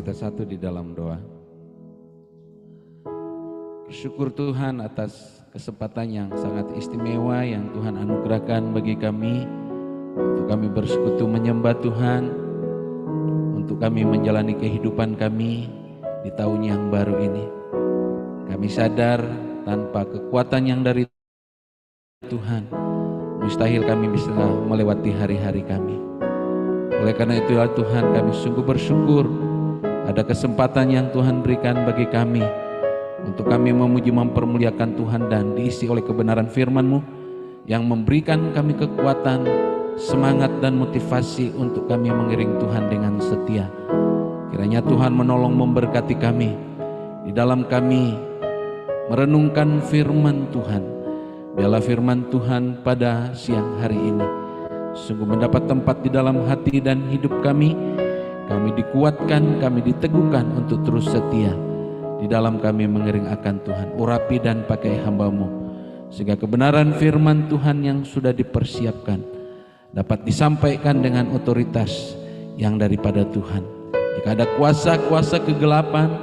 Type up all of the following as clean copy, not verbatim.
kita satu di dalam doa. Bersyukur Tuhan atas kesempatan yang sangat istimewa yang Tuhan anugerahkan bagi kami, untuk kami bersekutu menyembah Tuhan, untuk kami menjalani kehidupan kami di tahun yang baru ini. Kami sadar tanpa kekuatan yang dari Tuhan, mustahil kami bisa melewati hari-hari kami. Oleh karena itu ya Tuhan, kami sungguh bersyukur ada kesempatan yang Tuhan berikan bagi kami untuk kami memuji mempermuliakan Tuhan dan diisi oleh kebenaran firman-Mu yang memberikan kami kekuatan, semangat dan motivasi untuk kami mengiring Tuhan dengan setia. Kiranya Tuhan menolong memberkati kami di dalam kami merenungkan firman Tuhan. Biarlah firman Tuhan pada siang hari ini sungguh mendapat tempat di dalam hati dan hidup kami. Kami dikuatkan, kami diteguhkan untuk terus setia di dalam kami mengiring akan Tuhan. Urapi dan pakai hamba-Mu sehingga kebenaran firman Tuhan yang sudah dipersiapkan dapat disampaikan dengan otoritas yang daripada Tuhan. Jika ada kuasa-kuasa kegelapan,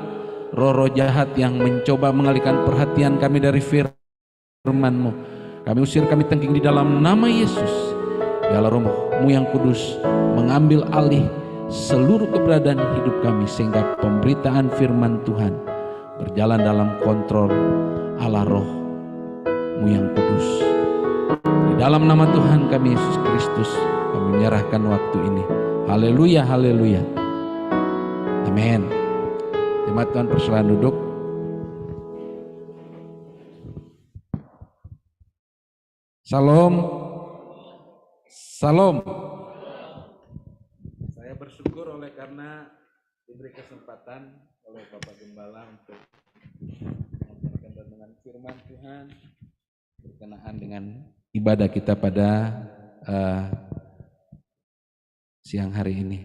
roh-roh jahat yang mencoba mengalihkan perhatian kami dari firman-Mu, kami usir, kami tengking di dalam nama Yesus. Biarlah Roh-Mu yang kudus mengambil alih seluruh keberadaan hidup kami, sehingga pemberitaan firman Tuhan berjalan dalam kontrol Allah Roh-Mu yang kudus. Di dalam nama Tuhan kami Yesus Kristus, kami menyerahkan waktu ini. Haleluya, haleluya. Amin. Jemaat Tuhan persilakan duduk. Salam. Salam. Saya bersyukur oleh karena diberi kesempatan oleh Bapak Gembala untuk menyampaikan dengan firman Tuhan berkenaan dengan ibadah kita pada siang hari ini.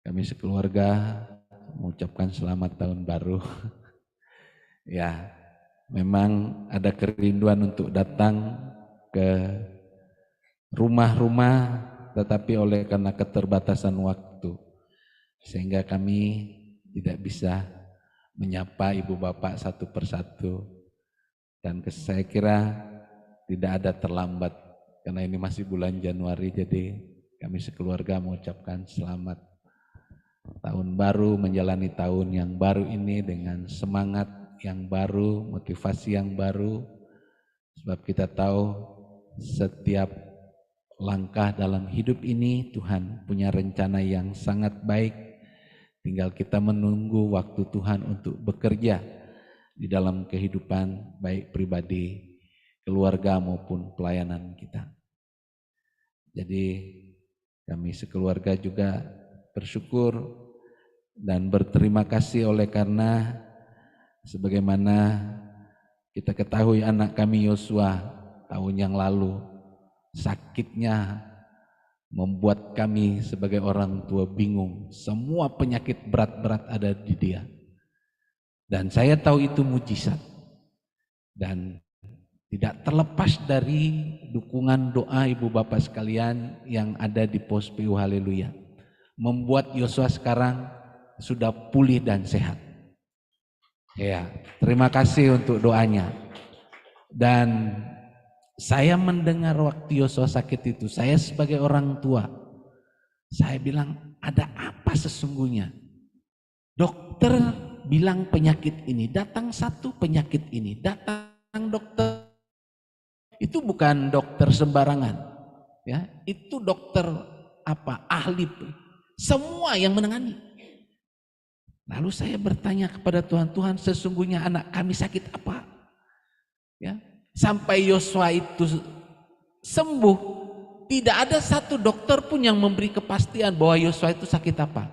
Kami sekeluarga mengucapkan selamat tahun baru. Ya, memang ada kerinduan untuk datang ke rumah-rumah, tetapi oleh karena keterbatasan waktu sehingga kami tidak bisa menyapa ibu bapak satu persatu. Dan saya kira tidak ada terlambat karena ini masih bulan Januari, jadi kami sekeluarga mengucapkan selamat tahun baru, menjalani tahun yang baru ini dengan semangat yang baru, motivasi yang baru, sebab kita tahu setiap langkah dalam hidup ini Tuhan punya rencana yang sangat baik. Tinggal kita menunggu waktu Tuhan untuk bekerja di dalam kehidupan baik pribadi, keluarga maupun pelayanan kita. Jadi kami sekeluarga juga bersyukur dan berterima kasih oleh karena sebagaimana kita ketahui anak kami Yosua tahun yang lalu sakitnya membuat kami sebagai orang tua bingung. Semua penyakit berat-berat ada di dia. Dan saya tahu itu mujizat. Dan tidak terlepas dari dukungan doa ibu bapak sekalian yang ada di pos PU Haleluya. Membuat Yosua sekarang sudah pulih dan sehat. Ya, terima kasih untuk doanya. Dan saya mendengar waktu Yosua sakit itu, saya sebagai orang tua, saya bilang ada apa sesungguhnya? Dokter bilang penyakit ini, datang satu penyakit ini, datang dokter. Itu bukan dokter sembarangan, ya, itu dokter apa? Ahli, semua yang menangani. Lalu saya bertanya kepada Tuhan, Tuhan sesungguhnya anak kami sakit apa? Ya. Sampai Yosua itu sembuh, tidak ada satu dokter pun yang memberi kepastian bahwa Yosua itu sakit apa.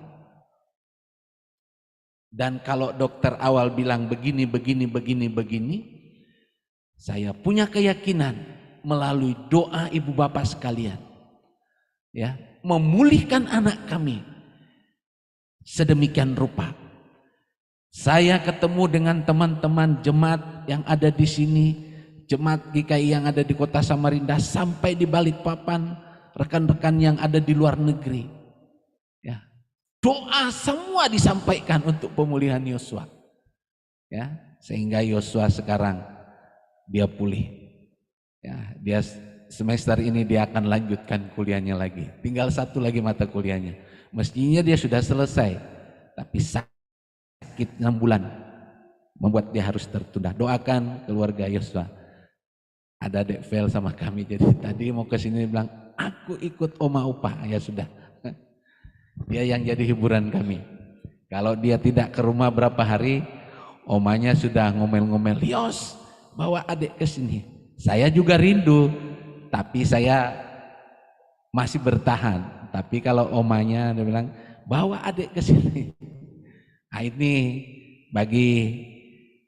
Dan kalau dokter awal bilang begini, saya punya keyakinan melalui doa ibu bapak sekalian, ya, memulihkan anak kami sedemikian rupa. Saya ketemu dengan teman-teman jemaat yang ada di sini, jemaat GKI yang ada di kota Samarinda sampai di Balikpapan, rekan-rekan yang ada di luar negeri. Ya. doa semua disampaikan untuk pemulihan Yosua. Ya, sehingga Yosua sekarang dia pulih. Ya, dia semester ini dia akan lanjutkan kuliahnya lagi. Tinggal satu lagi mata kuliahnya. Mestinya dia sudah selesai, tapi sakit 6 bulan membuat dia harus tertunda. Doakan keluarga Yosua. Ada Dek Vel sama kami, jadi tadi mau ke sini bilang, aku ikut Oma Upah. Ya sudah, dia yang jadi hiburan kami. Kalau dia tidak ke rumah berapa hari, omanya sudah ngomel-ngomel, Yos, bawa adik ke sini. Saya juga rindu, tapi saya masih bertahan. Tapi kalau omanya dia bilang, bawa adik ke sini. Nah, ini bagi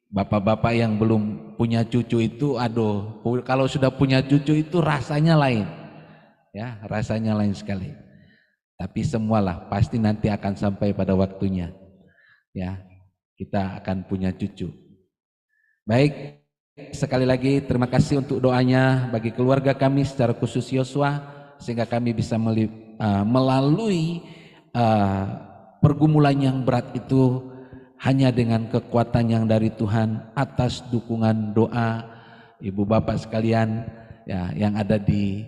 bapak-bapak yang belum punya cucu itu, aduh, kalau sudah punya cucu itu rasanya lain. Ya, rasanya lain sekali. Tapi semualah pasti nanti akan sampai pada waktunya. Ya, kita akan punya cucu. Baik, sekali lagi terima kasih untuk doanya bagi keluarga kami secara khusus Yosua, sehingga kami bisa melalui pergumulan yang berat itu hanya dengan kekuatan yang dari Tuhan atas dukungan doa ibu bapak sekalian ya, yang ada di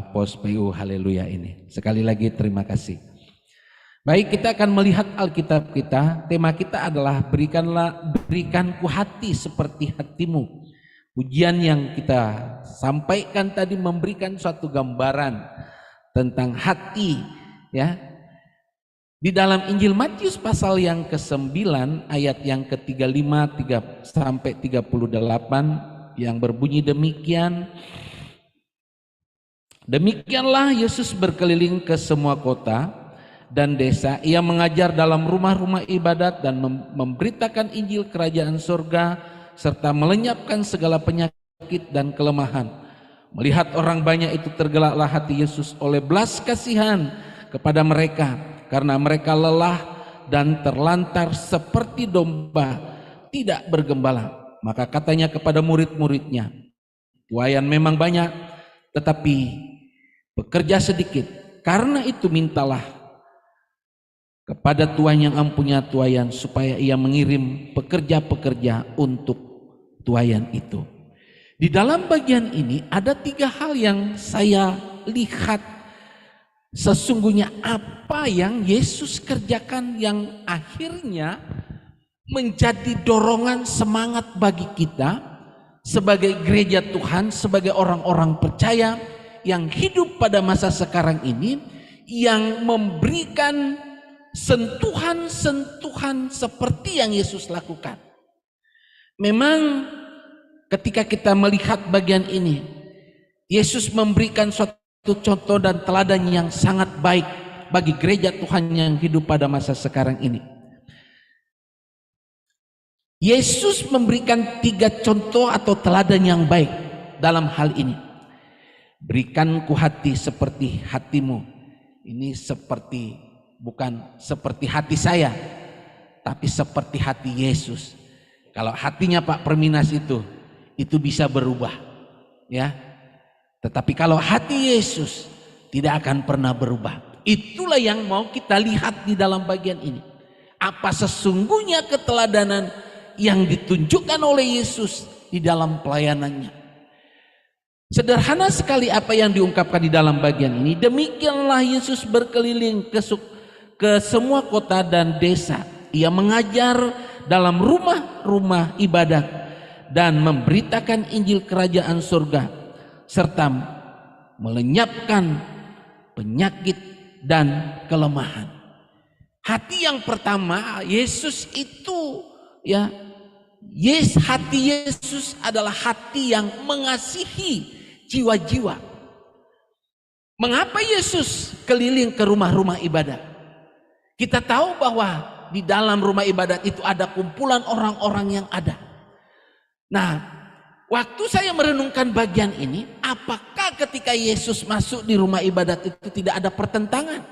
pos PU Haleluya ini. Sekali lagi terima kasih. Baik, kita akan melihat Alkitab kita. Tema kita adalah berikanku hati seperti hatimu. Pujian yang kita sampaikan tadi memberikan suatu gambaran tentang hati, ya. Di dalam Injil Matius pasal yang ke-9 ayat yang ke-35 sampai 38 yang berbunyi demikian. Demikianlah Yesus berkeliling ke semua kota dan desa, ia mengajar dalam rumah-rumah ibadat dan memberitakan Injil kerajaan surga serta melenyapkan segala penyakit dan kelemahan. Melihat orang banyak itu tergeraklah hati Yesus oleh belas kasihan kepada mereka karena mereka lelah dan terlantar seperti domba tidak bergembala. Maka katanya kepada murid-muridnya, tuaian memang banyak tetapi pekerja sedikit. Karena itu mintalah kepada Tuhan yang mempunyai tuaian supaya ia mengirim pekerja-pekerja untuk tuaian itu. Di dalam bagian ini ada 3 hal yang saya lihat sesungguhnya apa yang Yesus kerjakan yang akhirnya menjadi dorongan semangat bagi kita sebagai gereja Tuhan, sebagai orang-orang percaya yang hidup pada masa sekarang ini, yang memberikan sentuhan-sentuhan seperti yang Yesus lakukan. Memang ketika kita melihat bagian ini, Yesus memberikan suatu contoh dan teladan yang sangat baik bagi gereja Tuhan yang hidup pada masa sekarang ini. Yesus memberikan 3 contoh atau teladan yang baik dalam hal ini. Berikanku hati seperti hatimu. Ini seperti, bukan seperti hati saya, tapi seperti hati Yesus. Kalau hatinya Pak Perminas itu bisa berubah, ya. Tetapi kalau hati Yesus tidak akan pernah berubah. Itulah yang mau kita lihat di dalam bagian ini. Apa sesungguhnya keteladanan yang ditunjukkan oleh Yesus di dalam pelayanannya. Sederhana sekali apa yang diungkapkan di dalam bagian ini. Demikianlah Yesus berkeliling ke semua kota dan desa. Ia mengajar dalam rumah-rumah ibadat dan memberitakan Injil kerajaan surga serta melenyapkan penyakit dan kelemahan. Hati yang pertama Yesus itu, ya, hati Yesus adalah hati yang mengasihi jiwa-jiwa. Mengapa Yesus keliling ke rumah-rumah ibadat? Kita tahu bahwa di dalam rumah ibadat itu ada kumpulan orang-orang yang ada. Nah, waktu saya merenungkan bagian ini, apakah ketika Yesus masuk di rumah ibadat itu tidak ada pertentangan?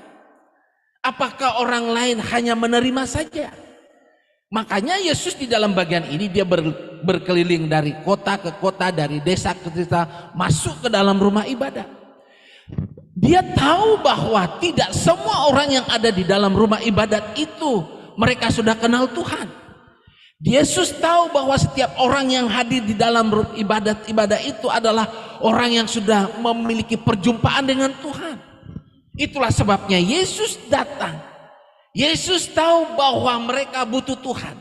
Apakah orang lain hanya menerima saja? Makanya Yesus di dalam bagian ini dia berkeliling dari kota ke kota, dari desa ke desa, masuk ke dalam rumah ibadat. Dia tahu bahwa tidak semua orang yang ada di dalam rumah ibadat itu mereka sudah kenal Tuhan. Yesus tahu bahwa setiap orang yang hadir di dalam ibadat itu adalah orang yang sudah memiliki perjumpaan dengan Tuhan. Itulah sebabnya Yesus datang. Yesus tahu bahwa mereka butuh Tuhan.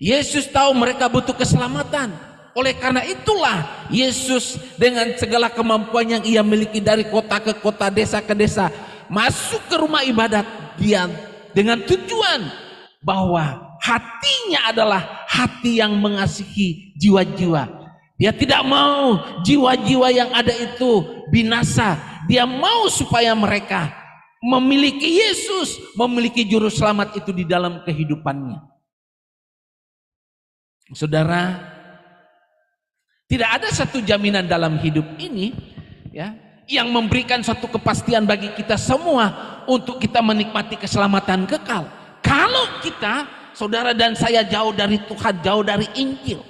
Yesus tahu mereka butuh keselamatan. Oleh karena itulah Yesus dengan segala kemampuan yang ia miliki dari kota ke kota, desa ke desa, masuk ke rumah ibadat dia dengan tujuan bahwa hatinya adalah hati yang mengasihi jiwa-jiwa. Dia tidak mau jiwa-jiwa yang ada itu binasa. Dia mau supaya mereka memiliki Yesus, memiliki juru selamat itu di dalam kehidupannya. Saudara, tidak ada satu jaminan dalam hidup ini ya yang memberikan suatu kepastian bagi kita semua untuk kita menikmati keselamatan kekal. Kalau kita, saudara dan saya, jauh dari Tuhan, jauh dari Injil.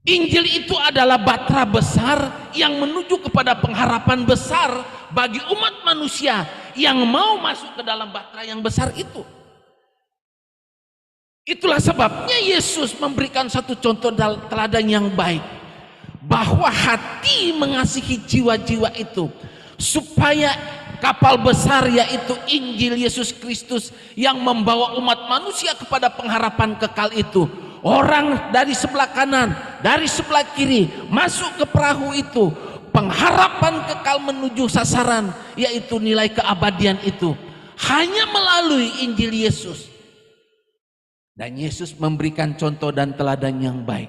Injil itu adalah batra besar yang menuju kepada pengharapan besar bagi umat manusia yang mau masuk ke dalam batra yang besar itu. Itulah sebabnya Yesus memberikan satu contoh teladan yang baik, bahwa hati mengasihi jiwa-jiwa itu, supaya kapal besar yaitu Injil Yesus Kristus yang membawa umat manusia kepada pengharapan kekal itu, orang dari sebelah kanan, dari sebelah kiri masuk ke perahu itu, pengharapan kekal menuju sasaran yaitu nilai keabadian itu hanya melalui Injil Yesus. Dan Yesus memberikan contoh dan teladan yang baik.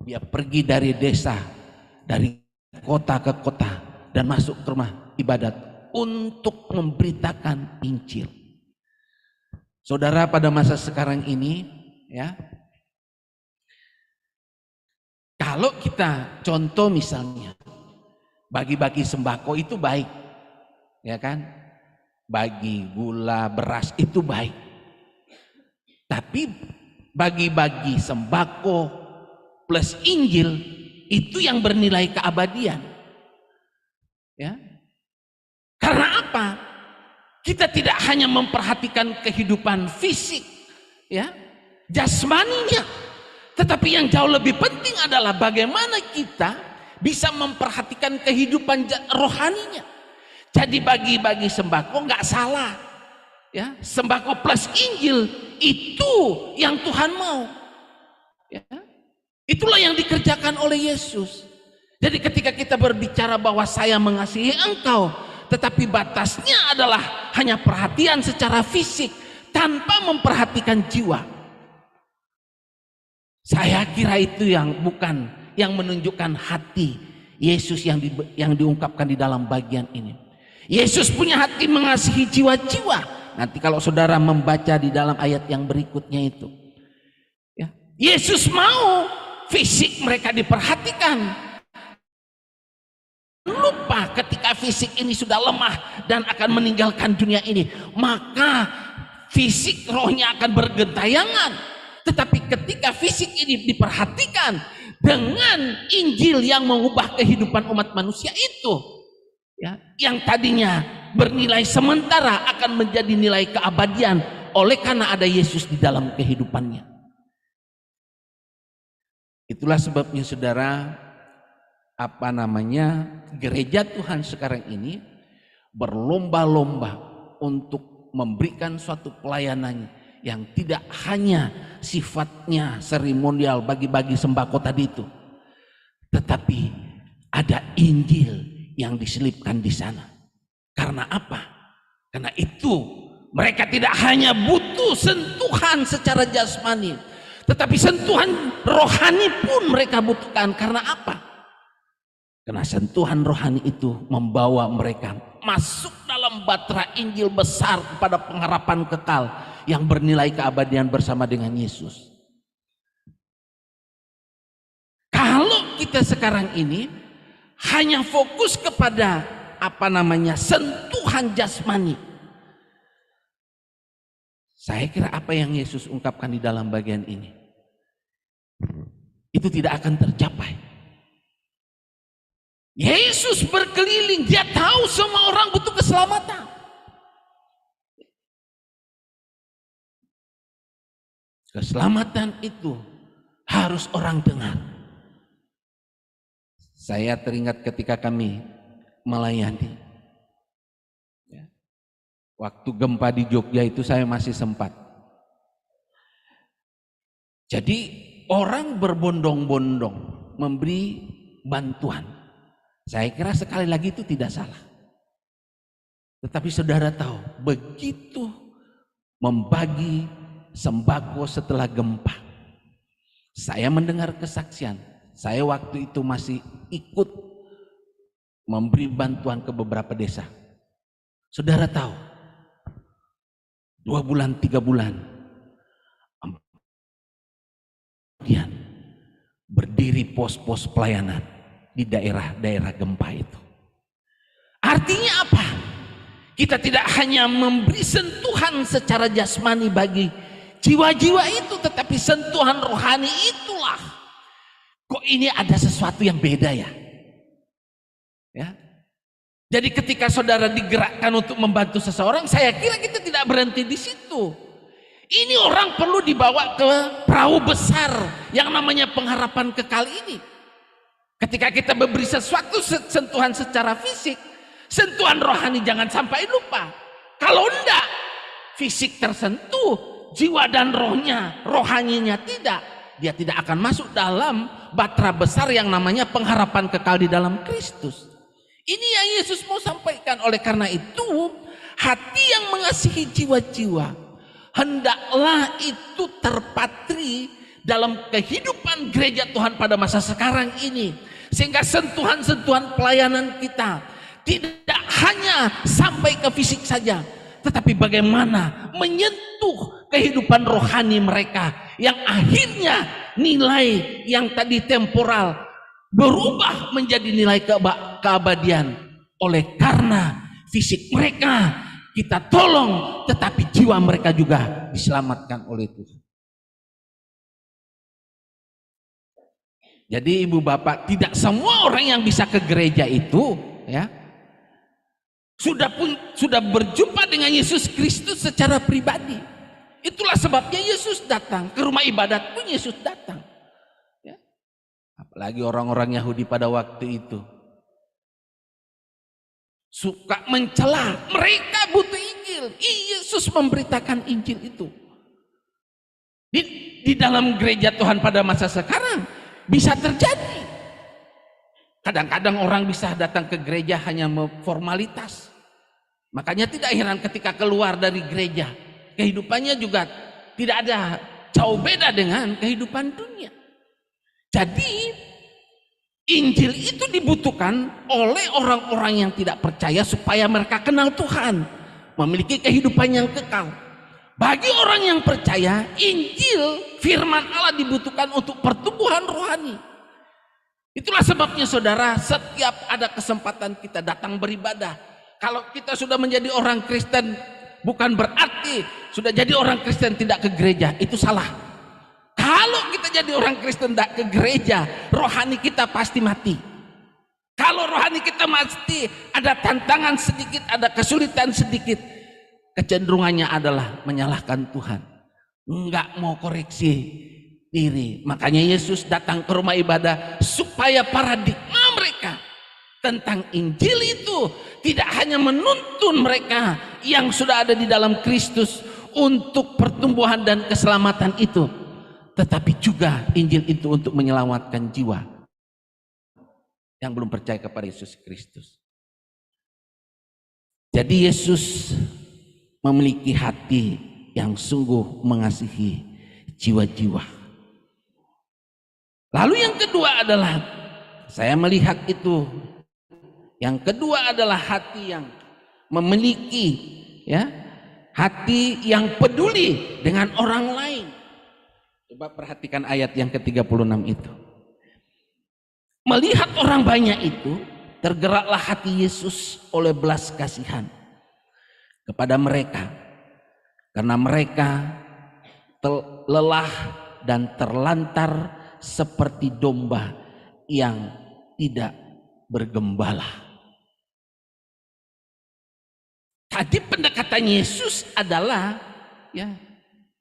Dia pergi dari desa, dari kota ke kota, dan masuk ke rumah ibadat untuk memberitakan Injil. Saudara, pada masa sekarang ini ya, kalau kita contoh misalnya bagi-bagi sembako itu baik, ya kan? Bagi gula, beras itu baik. Tapi bagi-bagi sembako plus Injil itu yang bernilai keabadian. Ya. Karena apa? Kita tidak hanya memperhatikan kehidupan fisik, ya, jasmaninya, tetapi yang jauh lebih penting adalah bagaimana kita bisa memperhatikan kehidupan rohaninya. Jadi bagi-bagi sembako nggak salah, ya, sembako plus Injil itu yang Tuhan mau, ya. Itulah yang dikerjakan oleh Yesus. Jadi ketika kita berbicara bahwa saya mengasihi engkau, tetapi batasnya adalah hanya perhatian secara fisik tanpa memperhatikan jiwa, saya kira itu yang bukan yang menunjukkan hati Yesus yang diungkapkan di dalam bagian ini. Yesus punya hati mengasihi jiwa-jiwa. Nanti kalau saudara membaca di dalam ayat yang berikutnya itu, ya, Yesus mau fisik mereka diperhatikan. Lupa ketika fisik ini sudah lemah dan akan meninggalkan dunia ini, maka fisik rohnya akan bergentayangan. Tetapi ketika fisik ini diperhatikan dengan Injil yang mengubah kehidupan umat manusia itu, ya, yang tadinya bernilai sementara akan menjadi nilai keabadian oleh karena ada Yesus di dalam kehidupannya. Itulah sebabnya saudara, gereja Tuhan sekarang ini berlomba-lomba untuk memberikan suatu pelayanan yang tidak hanya sifatnya seremonial bagi-bagi sembako tadi itu, tetapi ada Injil yang diselipkan di sana. Karena apa? Karena itu mereka tidak hanya butuh sentuhan secara jasmani, tetapi sentuhan rohani pun mereka butuhkan. Karena apa? Karena sentuhan rohani itu membawa mereka masuk dalam batra Injil besar kepada pengharapan kekal yang bernilai keabadian bersama dengan Yesus. Kalau kita sekarang ini hanya fokus kepada sentuhan jasmani, saya kira apa yang Yesus ungkapkan di dalam bagian ini itu tidak akan tercapai. Yesus berkeliling, dia tahu semua orang butuh keselamatan. Keselamatan itu harus orang dengar. Saya teringat ketika kami melayani. Waktu gempa di Jogja itu saya masih sempat. Jadi orang berbondong-bondong memberi bantuan. Saya kira sekali lagi itu tidak salah. Tetapi saudara tahu, begitu membagi sembako setelah gempa, saya mendengar kesaksian. Saya waktu itu masih ikut memberi bantuan ke beberapa desa. Saudara tahu, 2 bulan, 3 bulan, kemudian berdiri pos-pos pelayanan di daerah-daerah gempa itu. Artinya apa? Kita tidak hanya memberi sentuhan secara jasmani bagi jiwa-jiwa itu, tetapi sentuhan rohani itulah. Kok ini ada sesuatu yang beda ya? Ya. Jadi ketika saudara digerakkan untuk membantu seseorang, saya kira kita tidak berhenti di situ. Ini orang perlu dibawa ke perahu besar yang namanya pengharapan kekal ini. Ketika kita memberi sesuatu sentuhan secara fisik, sentuhan rohani jangan sampai lupa. Kalau enggak, fisik tersentuh, jiwa dan rohnya, rohaninya tidak, dia tidak akan masuk dalam batra besar yang namanya pengharapan kekal di dalam Kristus. Ini yang Yesus mau sampaikan. Oleh karena itu, hati yang mengasihi jiwa-jiwa hendaklah itu terpatri dalam kehidupan gereja Tuhan pada masa sekarang ini, sehingga sentuhan-sentuhan pelayanan kita tidak hanya sampai ke fisik saja, tetapi bagaimana menyentuh kehidupan rohani mereka, yang akhirnya nilai yang tadi temporal berubah menjadi nilai keabadian. Oleh karena fisik mereka kita tolong, tetapi jiwa mereka juga diselamatkan oleh Tuhan. Jadi ibu bapak, tidak semua orang yang bisa ke gereja itu ya sudah berjumpa dengan Yesus Kristus secara pribadi. Itulah sebabnya Yesus datang ke rumah ibadat pun. Yesus datang ya. Apalagi orang-orang Yahudi pada waktu itu suka mencela, mereka butuh Injil. Yesus memberitakan Injil itu. Di dalam gereja Tuhan pada masa sekarang bisa terjadi. Kadang-kadang orang bisa datang ke gereja hanya formalitas. Makanya tidak heran ketika keluar dari gereja, kehidupannya juga tidak ada jauh beda dengan kehidupan dunia. Jadi Injil itu dibutuhkan oleh orang-orang yang tidak percaya supaya mereka kenal Tuhan, memiliki kehidupan yang kekal. Bagi orang yang percaya, Injil, firman Allah dibutuhkan untuk pertumbuhan rohani. Itulah sebabnya saudara, setiap ada kesempatan kita datang beribadah. Kalau kita sudah menjadi orang Kristen, bukan berarti sudah jadi orang Kristen tidak ke gereja. Itu salah. Kalau kita jadi orang Kristen tidak ke gereja, rohani kita pasti mati. Kalau rohani kita mati, ada tantangan sedikit, ada kesulitan sedikit, kecenderungannya adalah menyalahkan Tuhan, enggak mau koreksi diri. Makanya Yesus datang ke rumah ibadah supaya paradigma mereka tentang Injil itu tidak hanya menuntun mereka yang sudah ada di dalam Kristus untuk pertumbuhan dan keselamatan itu, tetapi juga Injil itu untuk menyelamatkan jiwa yang belum percaya kepada Yesus Kristus. Jadi Yesus memiliki hati yang sungguh mengasihi jiwa-jiwa. Lalu yang kedua adalah, saya melihat itu, yang kedua adalah hati yang memiliki ya, hati yang peduli dengan orang lain. Coba perhatikan ayat yang ke-36 itu. Melihat orang banyak itu, tergeraklah hati Yesus oleh belas kasihan kepada mereka, karena mereka lelah dan terlantar seperti domba yang tidak bergembala. Tadi pendekatan Yesus adalah ya,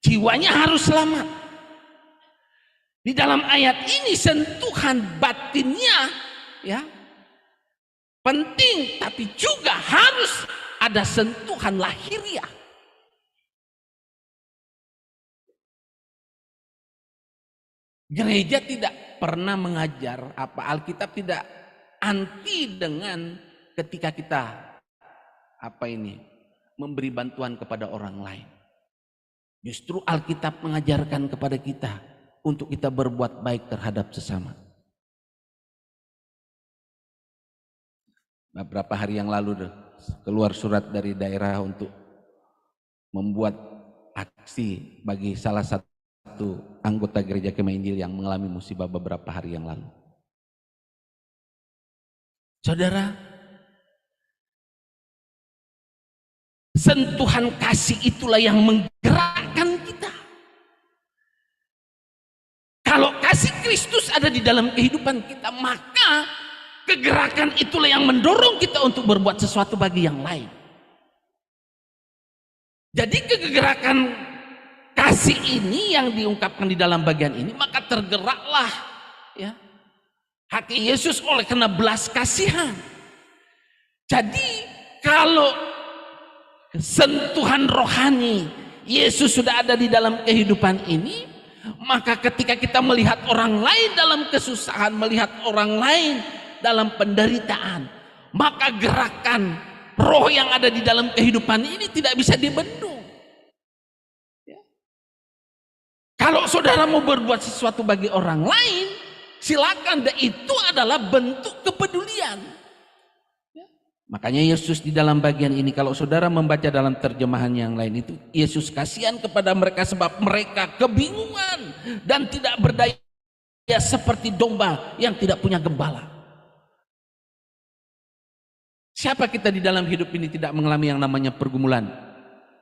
jiwanya harus selamat. Di dalam ayat ini sentuhan batinnya ya penting, tapi juga harus ada sentuhan lahiriah. Gereja tidak pernah mengajar Alkitab tidak anti dengan ketika kita memberi bantuan kepada orang lain. Justru Alkitab mengajarkan kepada kita untuk kita berbuat baik terhadap sesama. Beberapa hari yang lalu keluar surat dari daerah untuk membuat aksi bagi salah satu anggota gereja Kemah Injil yang mengalami musibah beberapa hari yang lalu. Saudara, sentuhan kasih itulah yang menggerakkan kita. Kalau kasih Kristus ada di dalam kehidupan kita, maka kegerakan itulah yang mendorong kita untuk berbuat sesuatu bagi yang lain. Jadi kegerakan kasih ini yang diungkapkan di dalam bagian ini, maka tergeraklah ya hati Yesus oleh karena belas kasihan. Jadi kalau sentuhan rohani Yesus sudah ada di dalam kehidupan ini, maka ketika kita melihat orang lain dalam kesusahan, melihat orang lain dalam penderitaan, maka gerakan roh yang ada di dalam kehidupan ini tidak bisa dibendung. Ya. Kalau saudara mau berbuat sesuatu bagi orang lain, silakan, dan itu adalah bentuk kepedulian. Makanya Yesus di dalam bagian ini, kalau saudara membaca dalam terjemahan yang lain itu, Yesus kasihan kepada mereka sebab mereka kebingungan dan tidak berdaya seperti domba yang tidak punya gembala. Siapa kita di dalam hidup ini tidak mengalami yang namanya pergumulan?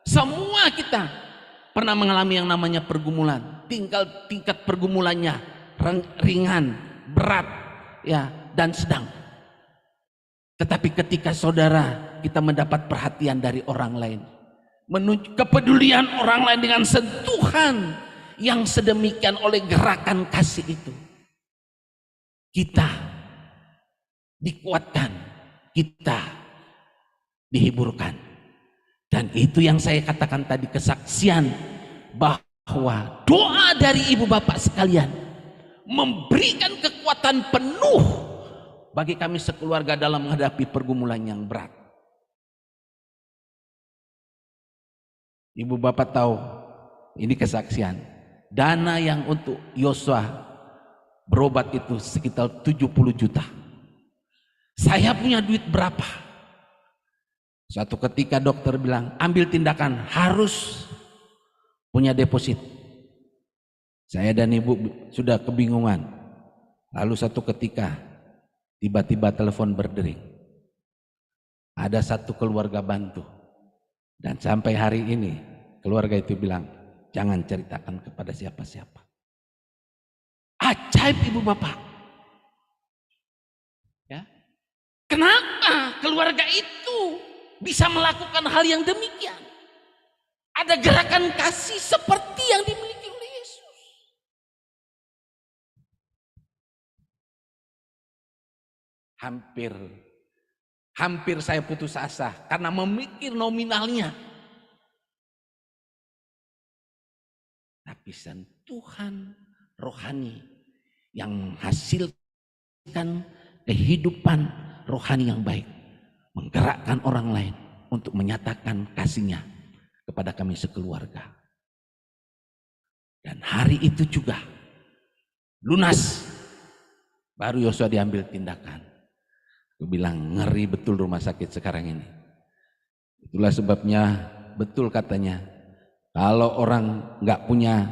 Semua kita pernah mengalami yang namanya pergumulan. Tingkat pergumulannya ringan, berat, ya, dan sedang. Tetapi ketika saudara kita mendapat perhatian dari orang lain, kepedulian orang lain dengan sentuhan yang sedemikian oleh gerakan kasih itu, kita dikuatkan, kita dihiburkan. Dan itu yang saya katakan tadi, kesaksian bahwa doa dari ibu bapak sekalian memberikan kekuatan penuh bagi kami sekeluarga dalam menghadapi pergumulan yang berat. Ibu bapak tahu, ini kesaksian. Dana yang untuk Yosua berobat itu sekitar 70 juta. Saya punya duit berapa? Suatu ketika dokter bilang, ambil tindakan, harus punya deposit. Saya dan ibu sudah kebingungan. Lalu satu ketika tiba-tiba telepon berdering. Ada satu keluarga bantu. Dan sampai hari ini keluarga itu bilang, jangan ceritakan kepada siapa-siapa. Ajaib ibu bapak. Ya. Kenapa keluarga itu bisa melakukan hal yang demikian? Ada gerakan kasih seperti yang dimiliki oleh Yesus. Hampir saya putus asa karena memikir nominalnya. Tapi sentuhan rohani yang menghasilkan kehidupan rohani yang baik, menggerakkan orang lain untuk menyatakan kasihnya kepada kami sekeluarga. Dan hari itu juga lunas, baru Yosua diambil tindakan. Aku bilang, ngeri betul rumah sakit sekarang ini. Itulah sebabnya betul katanya, kalau orang nggak punya,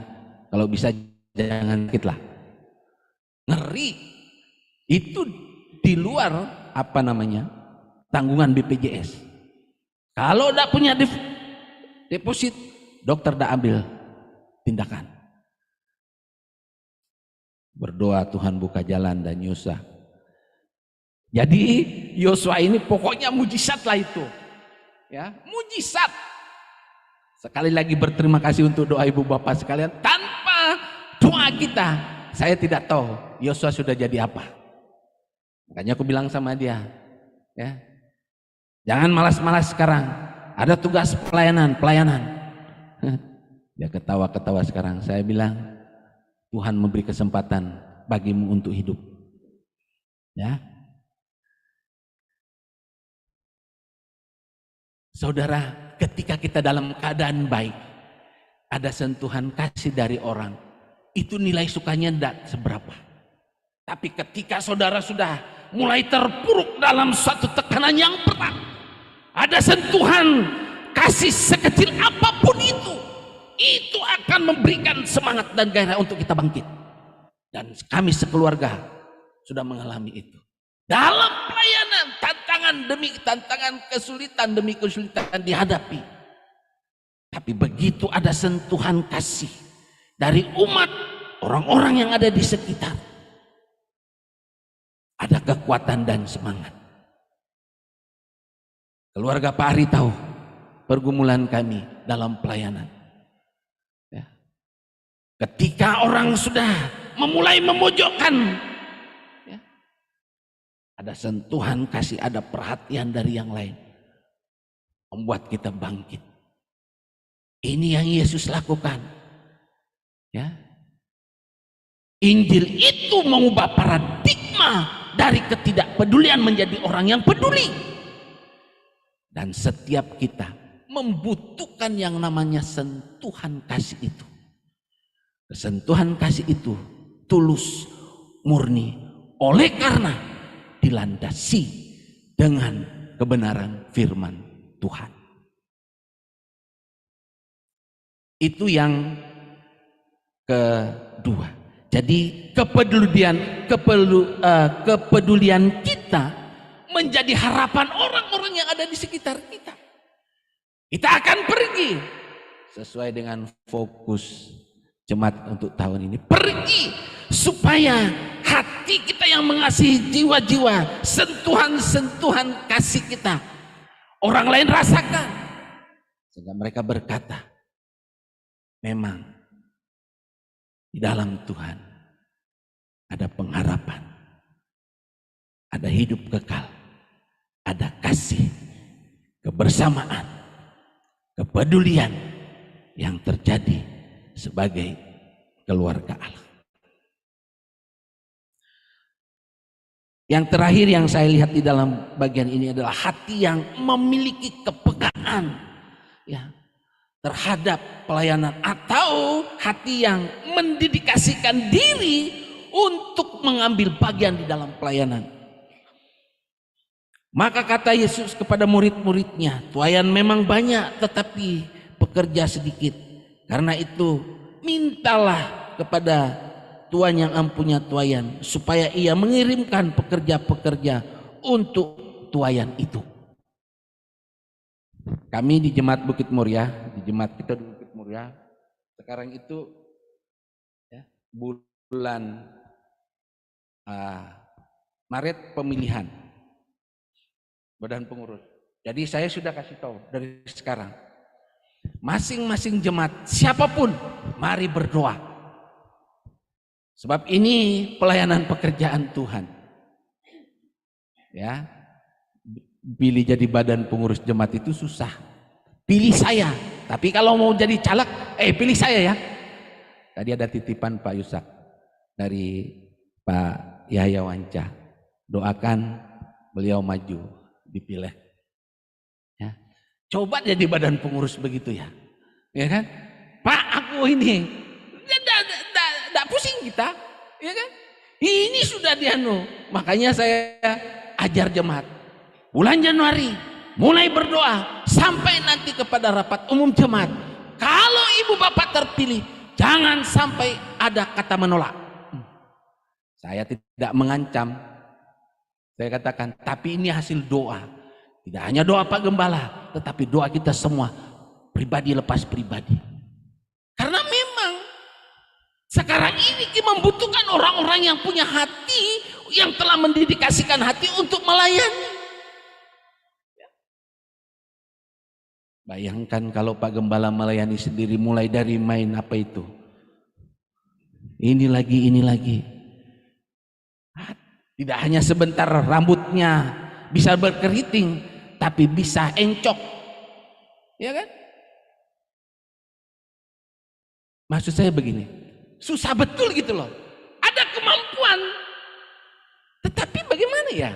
kalau bisa jangan sakit lah. Ngeri. Itu di luar tanggungan BPJS. Kalau nggak punya deposit, dokter dah ambil tindakan. Berdoa Tuhan buka jalan dan Yosua Jadi Yosua ini pokoknya mujizat lah itu. Ya, mujizat. Sekali lagi berterima kasih untuk doa ibu bapak sekalian. Tanpa doa kita, saya tidak tahu Yosua sudah jadi apa. Makanya aku bilang sama dia, ya, jangan malas-malas sekarang. Ada tugas pelayanan. Dia ketawa-ketawa sekarang. Saya bilang, Tuhan memberi kesempatan bagimu untuk hidup. Ya. Saudara, ketika kita dalam keadaan baik, ada sentuhan kasih dari orang, itu nilai sukanya tidak seberapa. Tapi ketika saudara sudah mulai terpuruk dalam suatu tekanan yang berat, ada sentuhan kasih sekecil apapun itu akan memberikan semangat dan gairah untuk kita bangkit. Dan kami sekeluarga sudah mengalami itu. Dalam pelayanan, tantangan demi tantangan, kesulitan demi kesulitan dihadapi. Tapi begitu ada sentuhan kasih dari umat, orang-orang yang ada di sekitar, ada kekuatan dan semangat. Keluarga Pak Ari tahu pergumulan kami dalam pelayanan. Ya. Ketika orang sudah memulai memojokkan, ya, ada sentuhan kasih, ada perhatian dari yang lain, membuat kita bangkit. Ini yang Yesus lakukan. Ya. Injil itu mengubah paradigma dari ketidakpedulian menjadi orang yang peduli. Dan setiap kita membutuhkan yang namanya sentuhan kasih itu. Sentuhan kasih itu tulus, murni, oleh karena dilandasi dengan kebenaran firman Tuhan. Itu yang kedua. Jadi kepedulian kita menjadi harapan orang-orang yang ada di sekitar kita. Kita akan pergi sesuai dengan fokus jemaat untuk tahun ini. Pergi supaya hati kita yang mengasihi jiwa-jiwa, sentuhan-sentuhan kasih kita, orang lain rasakan. Sehingga mereka berkata, memang di dalam Tuhan ada pengharapan, ada hidup kekal, ada kasih, kebersamaan, kepedulian yang terjadi sebagai keluarga Allah. Yang terakhir yang saya lihat di dalam bagian ini adalah hati yang memiliki kepekaan, ya, terhadap pelayanan, atau hati yang mendedikasikan diri untuk mengambil bagian di dalam pelayanan. Maka kata Yesus kepada murid-muridnya, tuaian memang banyak tetapi pekerja sedikit. Karena itu mintalah kepada Tuhan yang empunya tuaian supaya ia mengirimkan pekerja-pekerja untuk tuaian itu. Kami di Jemaat Bukit Muria, di jemaat kita di Bukit Muria, sekarang itu ya, bulan Maret pemilihan badan pengurus. Jadi saya sudah kasih tahu dari sekarang, masing-masing jemaat siapapun mari berdoa. Sebab ini pelayanan pekerjaan Tuhan. Ya. Pilih jadi badan pengurus jemaat itu susah. Pilih saya. Tapi kalau mau jadi caleg, pilih saya ya. Tadi ada titipan Pak Yusak dari Pak Yahya Wanca. Doakan beliau maju, dipilih. Ya. Coba jadi badan pengurus begitu ya. Ya kan? Pak, aku ini tidak pusing kita. Ya kan? Ini sudah dianu. Makanya saya ajar jemaat. Bulan Januari mulai berdoa sampai nanti kepada rapat umum jemaat. Kalau ibu bapak terpilih, jangan sampai ada kata menolak. Saya tidak mengancam. Saya katakan, tapi ini hasil doa. Tidak hanya doa Pak Gembala, tetapi doa kita semua, pribadi lepas pribadi. Karena memang sekarang ini kita membutuhkan orang-orang yang punya hati yang telah mendedikasikan hati untuk melayani. Bayangkan kalau Pak Gembala melayani sendiri, mulai dari main apa itu, ini lagi. Tidak hanya sebentar rambutnya bisa berkeriting, tapi bisa encok, ya kan? Maksud saya begini, susah betul gitu loh. Ada kemampuan, tetapi bagaimana ya?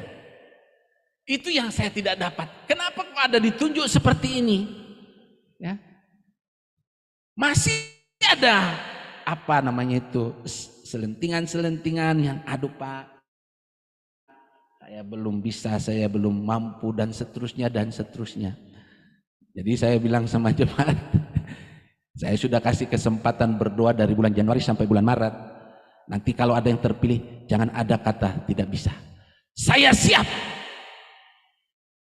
Itu yang saya tidak dapat. Kenapa kok ada ditunjuk seperti ini? Ya, masih ada apa namanya itu, selentingan yang aduh Pak, saya belum bisa, saya belum mampu, dan seterusnya. Jadi saya bilang sama jemaat, saya sudah kasih kesempatan berdoa dari bulan Januari sampai bulan Maret. Nanti kalau ada yang terpilih, jangan ada kata tidak bisa. Saya siap.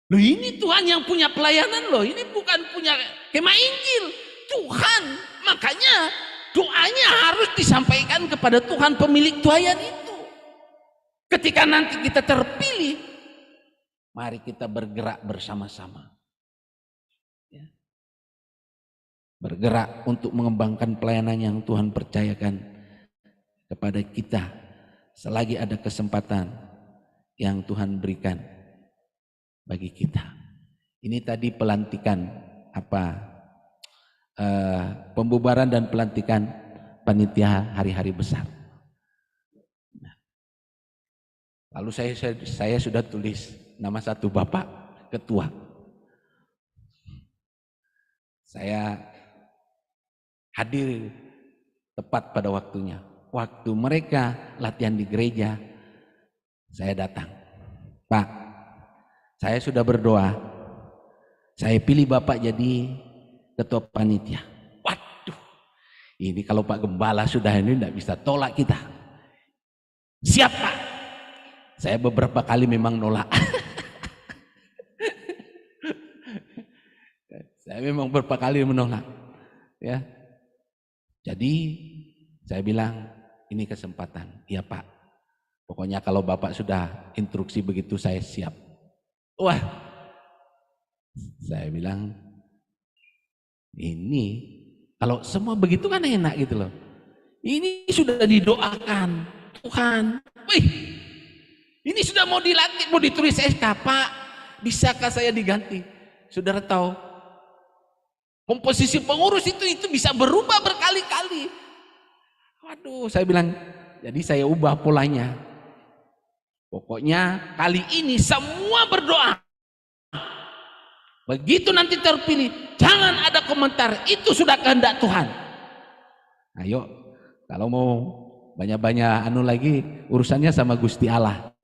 Loh, ini Tuhan yang punya pelayanan loh, ini bukan punya kemah Injil, Tuhan. Makanya doanya harus disampaikan kepada Tuhan pemilik tuayan itu. Ketika nanti kita terpilih, mari kita bergerak bersama-sama, ya. Bergerak untuk mengembangkan pelayanan yang Tuhan percayakan kepada kita selagi ada kesempatan yang Tuhan berikan bagi kita. Ini tadi pelantikan pembubaran dan pelantikan panitia hari-hari besar. Lalu saya sudah tulis nama satu bapak ketua. Saya hadir tepat pada waktunya. Waktu mereka latihan di gereja, saya datang. Pak, saya sudah berdoa, saya pilih Bapak jadi ketua panitia. Waduh, ini kalau Pak Gembala sudah ini tidak bisa tolak kita. Siap Pak. Saya beberapa kali memang nolak. Saya memang beberapa kali menolak. Ya. Jadi saya bilang ini kesempatan. Iya Pak. Pokoknya kalau Bapak sudah instruksi begitu saya siap. Wah, saya bilang ini kalau semua begitu kan enak gitu loh. Ini sudah didoakan Tuhan. Wih, ini sudah mau dilatih, mau ditulis SK, Pak. Bisakah saya diganti? Saudara tahu, komposisi pengurus itu bisa berubah berkali-kali. Waduh, saya bilang, jadi saya ubah polanya. Pokoknya kali ini semua berdoa. Begitu nanti terpilih, jangan ada komentar, itu sudah kehendak Tuhan. Ayo, kalau mau banyak-banyak lagi, urusannya sama Gusti Allah.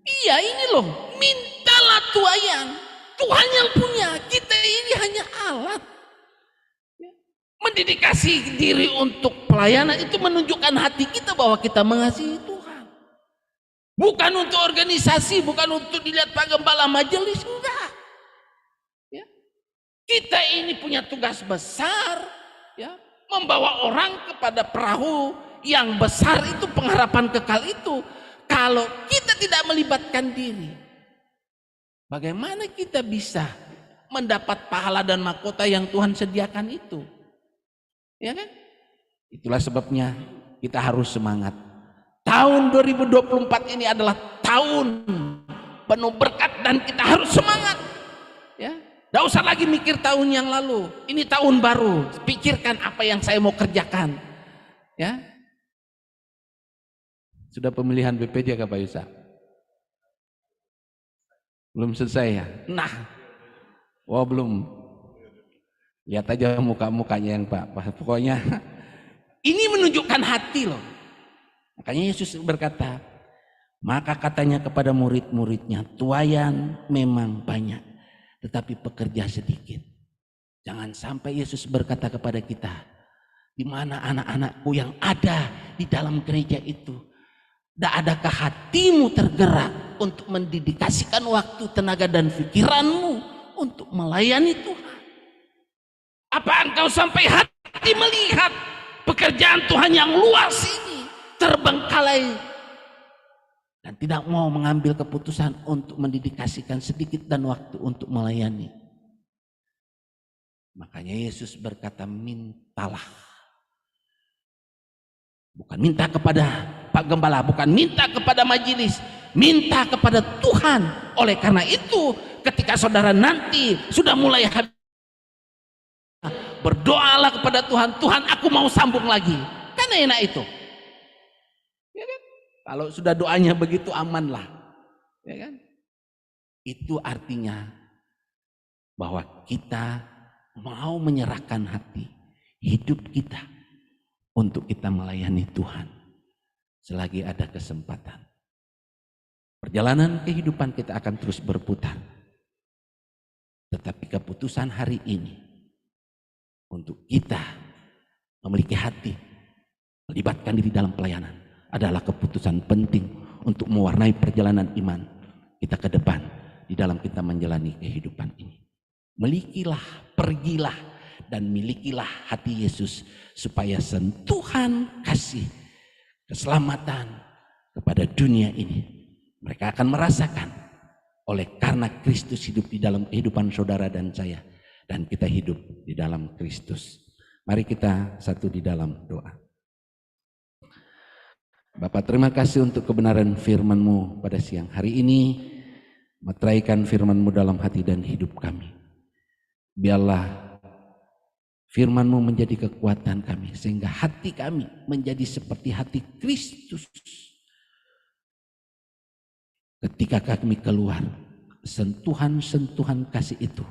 Iya ini loh, mintalah tuayan. Tuhan yang punya, kita ini hanya alat. Mendedikasi diri untuk pelayanan itu menunjukkan hati kita bahwa kita mengasihi Tuhan. Bukan untuk organisasi, bukan untuk dilihat Pak Gembala majelis, enggak. Ya. Kita ini punya tugas besar, ya, membawa orang kepada perahu yang besar itu, pengharapan kekal itu. Kalau kita tidak melibatkan diri, bagaimana kita bisa mendapat pahala dan mahkota yang Tuhan sediakan itu? Ya kan? Itulah sebabnya kita harus semangat. Tahun 2024 ini adalah tahun penuh berkat dan kita harus semangat. Ya, tidak usah lagi mikir tahun yang lalu. Ini tahun baru. Pikirkan apa yang saya mau kerjakan. Ya. Sudah pemilihan BPJ Pak Yusa? Belum selesai ya? Nah, wah belum. Lihat aja muka-mukanya yang Pak. Pokoknya ini menunjukkan hati loh. Makanya Yesus berkata, maka katanya kepada murid-muridnya, tuayan memang banyak, tetapi pekerja sedikit. Jangan sampai Yesus berkata kepada kita, di mana anak-anakku yang ada di dalam gereja itu, tidak adakah hatimu tergerak untuk mendedikasikan waktu, tenaga dan pikiranmu untuk melayani Tuhan? Apa engkau sampai hati melihat pekerjaan Tuhan yang luas ini terbengkalai dan tidak mau mengambil keputusan untuk mendedikasikan sedikit dan waktu untuk melayani. Makanya Yesus berkata, mintalah. Bukan minta kepada Pak Gembala, bukan minta kepada majelis, minta kepada Tuhan. Oleh karena itu, ketika saudara nanti sudah mulai habis, berdoalah kepada Tuhan, Tuhan aku mau sambung lagi. Kan enak itu. Ya kan? Kalau sudah doanya begitu amanlah. Ya kan? Itu artinya bahwa kita mau menyerahkan hati, hidup kita untuk kita melayani Tuhan selagi ada kesempatan. Perjalanan kehidupan kita akan terus berputar. Tetapi keputusan hari ini untuk kita memiliki hati, melibatkan diri dalam pelayanan adalah keputusan penting untuk mewarnai perjalanan iman kita ke depan di dalam kita menjalani kehidupan ini. Milikilah, pergilah, dan milikilah hati Yesus supaya sentuhan kasih keselamatan kepada dunia ini mereka akan merasakan oleh karena Kristus hidup di dalam kehidupan saudara dan saya, dan kita hidup di dalam Kristus. Mari kita satu di dalam doa. Bapa, terima kasih untuk kebenaran firman-Mu pada siang hari ini. Meteraikan firman-Mu dalam hati dan hidup kami. Biarlah firman-Mu menjadi kekuatan kami, sehingga hati kami menjadi seperti hati Kristus. Ketika kami keluar, sentuhan-sentuhan kasih itu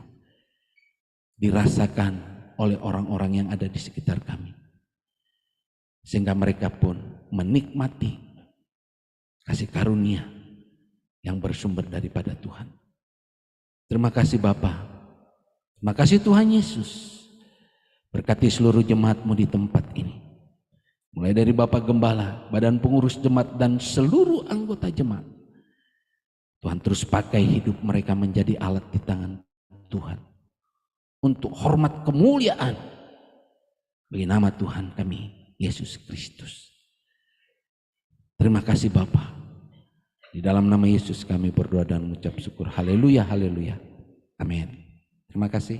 dirasakan oleh orang-orang yang ada di sekitar kami. Sehingga mereka pun menikmati kasih karunia yang bersumber daripada Tuhan. Terima kasih Bapa. Terima kasih Tuhan Yesus. Berkati seluruh jemaat-Mu di tempat ini. Mulai dari Bapak Gembala, badan pengurus jemaat, dan seluruh anggota jemaat. Tuhan terus pakai hidup mereka menjadi alat di tangan Tuhan. Untuk hormat kemuliaan bagi nama Tuhan kami, Yesus Kristus. Terima kasih Bapa. Di dalam nama Yesus kami berdoa dan mengucap syukur. Haleluya, haleluya. Amin. Terima kasih.